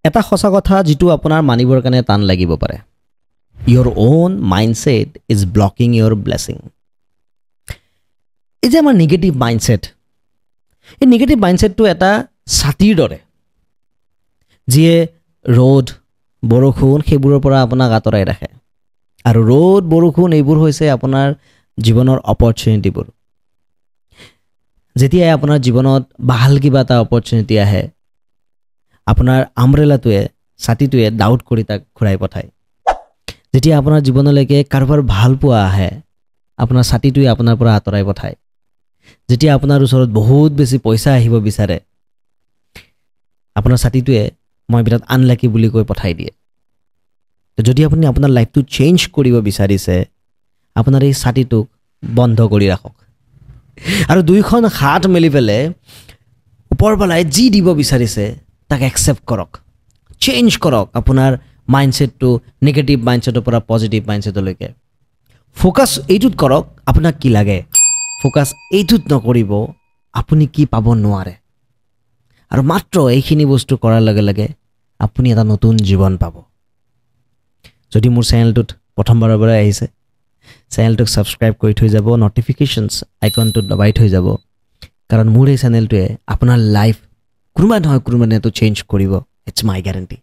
এটা সঁচা কথা যেটো আপোনাৰ মানিবৰ কাৰণে টান লাগিব পাৰে your own mindset is blocking your blessing এই যে আমাৰ নেগেটিভ মাইন্ডসেট এই নেগেটিভ মাইন্ডসেটটো এটা ছাতিৰ দৰে যিয়ে ৰ'দ বৰষুণ সেইবোৰৰ পৰা আপোনাক আঁতৰাই ৰাখে আৰু ৰ'দ বৰষুণ এইবোৰ হৈছে আপোনাৰ জীৱনৰ অপৰচুনিটিবোৰ যেতিয়া আপোনাৰ জীৱনত ভাল কিবা এটা অপৰচুনিটি আহে আপোনাৰ আমব্ৰেলাটোৱে ছাতিটোৱে ডাউট কৰি তাক ঘূৰাই পঠায় যেতিয়া আপোনাৰ জীৱনলৈকে কাৰোবাৰ ভাল পোৱা আহে আপোনাৰ ছাতিটোৱে আপোনাৰ পৰা আঁতৰাই পঠায় যেতিয়া আপোনাৰ ওচৰত বহুত বেছি পইচা আহিব বিচাৰে আপোনাৰ ছাতিটোৱে মই বিৰাট আনলাকি বুলি কৈ পঠাই দিয়ে যদি আপুনি আপোনাৰ লাইফটো চেঞ্জ কৰিব বিচাৰিছে আপোনাৰ এই ছাতিটোক বন্ধ কৰি ৰাখক আৰু দুইখন হাত মেলি পেলে ওপৰবালাই যি দিব বিচাৰিছে তাক একসেপ্ট কৰক চেঞ্জ কৰক আপোনাৰ মাইন্ডসেটটো নেগেটিভ মাইন্ডসেটৰ পৰা পজিটিভ মাইন্ডসেটলৈকে ফোকাস এইটোত কৰক আপোনাক কি লাগে ফোকাস এইটোত নকৰিব আপুনি কি পাব নোৱাৰে আৰু মাত্ৰ এইখিনি বস্তু কৰাৰ লগে লগে আপুনি এটা নতুন জীৱন পাব যদি মোৰ চেনেলটোত প্ৰথমবাৰৰ পৰা আহিছে চেনেলটোক সাবস্ক্ৰাইব কৰি থৈ যাব নটিফিকেশনছ আইকনটো দবাই থৈ যাব কাৰণ মোৰ এই চেনেলটোৱে আপোনাৰ লাইফ কোনোবা নহয় কোনোবা দিনা চেঞ্জ কৰিব ইটস মাই গ্যাৰান্টি